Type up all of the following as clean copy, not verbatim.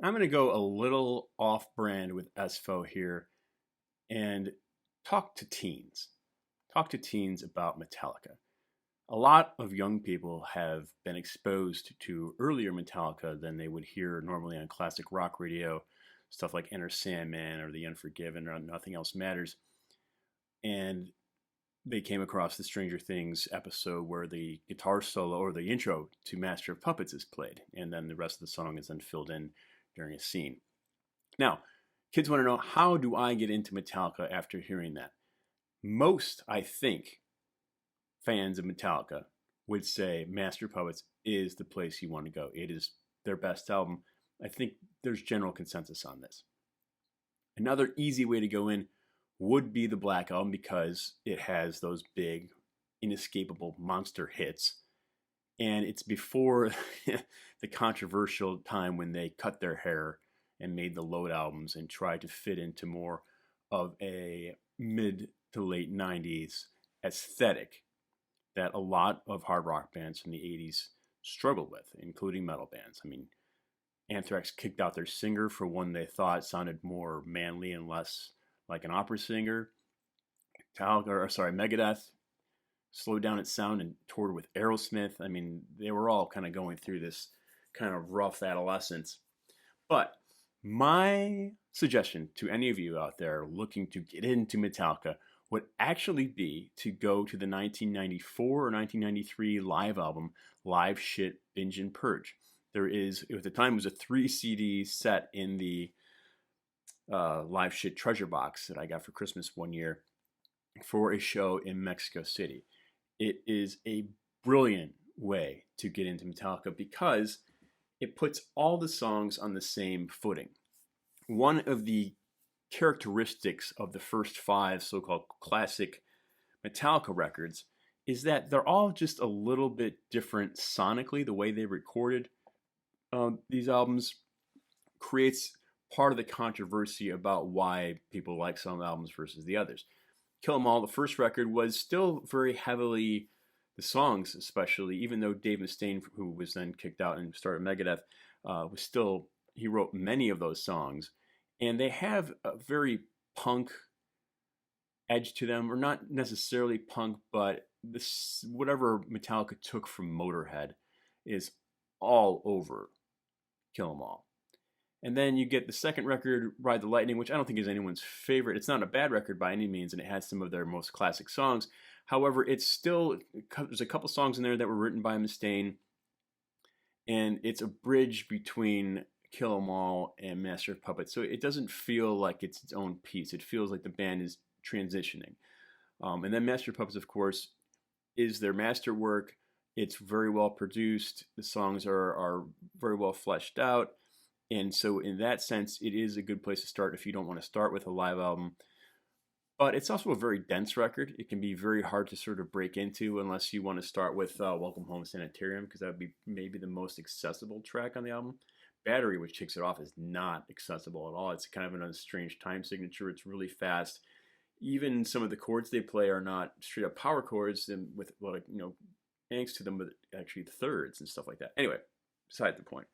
I'm going to go a little off brand with EssFo here and talk to teens. Talk to teens about Metallica. A lot of young people have been exposed to earlier Metallica than they would hear normally on classic rock radio, stuff like Enter Sandman or The Unforgiven or Nothing Else Matters. And they came across the Stranger Things episode where the guitar solo or the intro to Master of Puppets is played, and then the rest of the song is then filled in during a scene. Now, kids want to know, how do I get into Metallica after hearing that? Most, I think, fans of Metallica would say Master of Puppets is the place you want to go. It is their best album. I think there's general consensus on this. Another easy way to go in would be the Black Album because it has those big, inescapable monster hits. And it's before the controversial time when they cut their hair and made the Load albums and tried to fit into more of a mid to late 90s aesthetic that a lot of hard rock bands from the 80s struggled with, including metal bands. I mean, Anthrax kicked out their singer for one they thought sounded more manly and less like an opera singer. Megadeth slowed down its sound and toured with Aerosmith. I mean, they were all kind of going through this kind of rough adolescence. But my suggestion to any of you out there looking to get into Metallica would actually be to go to the 1994 or 1993 live album, Live Shit, Binge and Purge. There is, at the time, it was a 3 CD set in the Live Shit treasure box that I got for Christmas one year for a show in Mexico City. It is a brilliant way to get into Metallica because it puts all the songs on the same footing. One of the characteristics of the first 5 so-called classic Metallica records is that they're all just a little bit different sonically. The way they recorded these albums creates part of the controversy about why people like some albums versus the others. Kill 'Em All, the first record, was still very heavily, the songs especially, even though Dave Mustaine, who was then kicked out and started Megadeth, he wrote many of those songs. And they have a very punk edge to them, or not necessarily punk, but this, whatever Metallica took from Motorhead is all over Kill 'Em All. And then you get the second record, Ride the Lightning, which I don't think is anyone's favorite. It's not a bad record by any means, and it has some of their most classic songs. However, it's still, there's a couple songs in there that were written by Mustaine, and it's a bridge between Kill 'Em All and Master of Puppets. So it doesn't feel like it's its own piece. It feels like the band is transitioning. And then Master of Puppets, of course, is their masterwork. It's very well produced. The songs are very well fleshed out. And so in that sense, it is a good place to start if you don't want to start with a live album. But it's also a very dense record. It can be very hard to sort of break into unless you want to start with Welcome Home Sanitarium, because that would be maybe the most accessible track on the album. Battery, which kicks it off, is not accessible at all. It's kind of a strange time signature. It's really fast. Even some of the chords they play are not straight up power chords and with a lot of, angst to them, but actually thirds and stuff like that. Anyway, beside the point.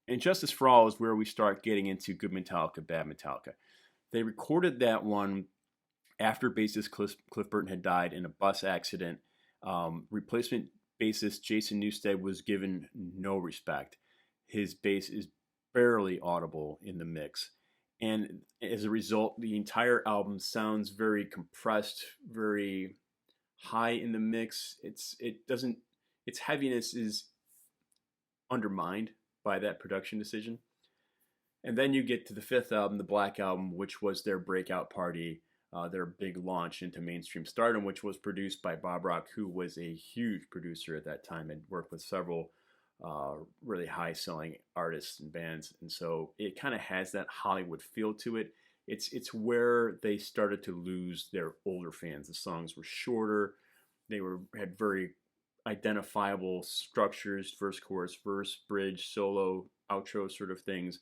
And Justice for All is where we start getting into good Metallica, bad Metallica. They recorded that one after bassist Cliff Burton had died in a bus accident. Replacement bassist Jason Newsted was given no respect. His bass is barely audible in the mix. And as a result, the entire album sounds very compressed, very high in the mix. Its heaviness is undermined by that production decision. And then you get to the 5th album, the Black Album, which was their breakout party, their big launch into mainstream stardom, which was produced by Bob Rock, who was a huge producer at that time and worked with several really high-selling artists and bands. And so it kind of has that Hollywood feel to it. It's where they started to lose their older fans. The songs were shorter. They had very identifiable structures: verse, chorus, verse, bridge, solo, outro sort of things.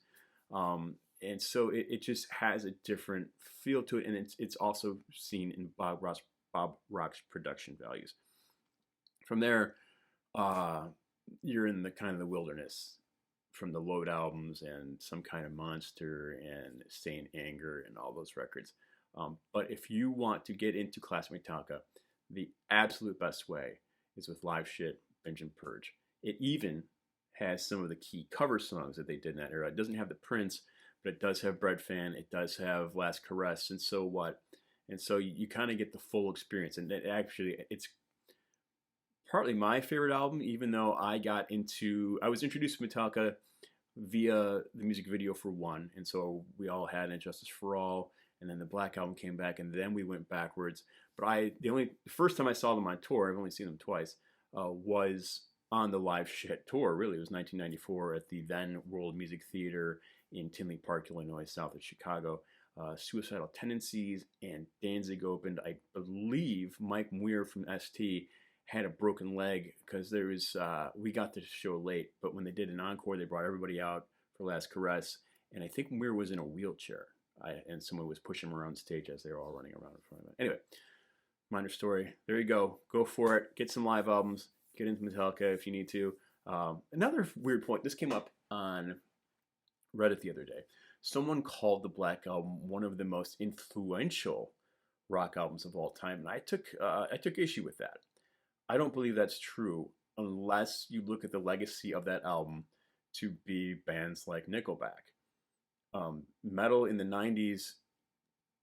And so it just has a different feel to it, and it's also seen in Bob Rock's production values. From there, you're in the kind of the wilderness from the Load albums and Some Kind of Monster and Stay in Anger and all those records. But if you want to get into classic Metallica, the absolute best way is with Live Shit, Binge and Purge. It even has some of the key cover songs that they did in that era. It doesn't have the Prince, but it does have Bread Fan. It does have Last Caress and So What. And so you kind of get the full experience. And it's partly my favorite album, even though I was introduced to Metallica via the music video for one. And so we all had Injustice for All. And then the Black Album came back, and then we went backwards. But the first time I saw them on tour, I've only seen them twice, was on the Live Shit tour. Really, it was 1994 at the then World Music Theater in Tinley Park, Illinois, south of Chicago. Suicidal Tendencies and Danzig opened. I believe Mike Muir from ST had a broken leg because we got the show late, but when they did an encore, they brought everybody out for Last Caress, and I think Muir was in a wheelchair, and someone was pushing him around stage as they were all running around in front of it. Anyway, minor story. There you go for it. Get some live albums. Get into Metallica if you need to. Another weird point. This came up on Reddit the other day. Someone called the Black Album one of the most influential rock albums of all time, and I took issue with that. I don't believe that's true unless you look at the legacy of that album to be bands like Nickelback. Metal in the 90s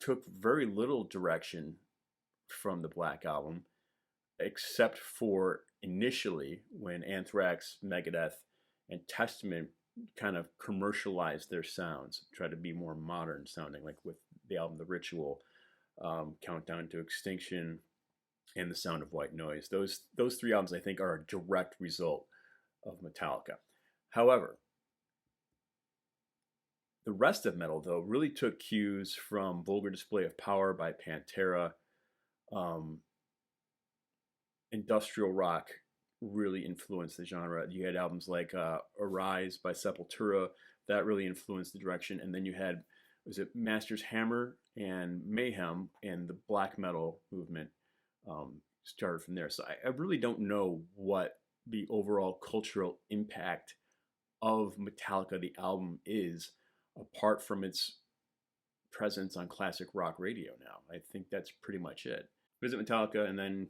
took very little direction from the Black Album, except for initially when Anthrax, Megadeth, and Testament kind of commercialized their sounds, tried to be more modern sounding, like with the album The Ritual, Countdown to Extinction, and The Sound of White Noise. Those three albums, I think, are a direct result of Metallica. However, the rest of metal, though, really took cues from Vulgar Display of Power by Pantera. Industrial rock really influenced the genre. You had albums like Arise by Sepultura that really influenced the direction, and then you had Master's Hammer and Mayhem, and the black metal movement started from there. So I really don't know what the overall cultural impact of Metallica, the album, is, apart from its presence on classic rock radio now. I think that's pretty much it. Visit Metallica and then,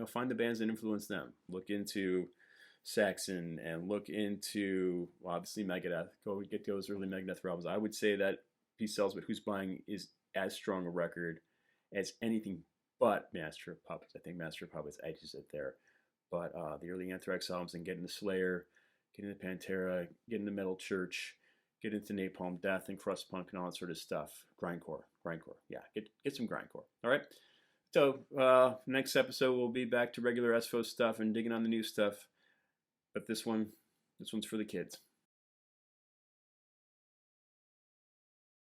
find the bands that influence them. Look into Saxon and look into, well, obviously Megadeth. Go get those early Megadeth albums. I would say that Peace Sells, but Who's Buying is as strong a record as anything but Master of Puppets. I think Master of Puppets edges it there. But the early Anthrax albums and get into Slayer, get into Pantera, get into Metal Church, get into Napalm Death and Crust Punk and all that sort of stuff. Grindcore. Yeah, get some grindcore. All right? So next episode we'll be back to regular EssFo stuff and digging on the new stuff. But this one's for the kids.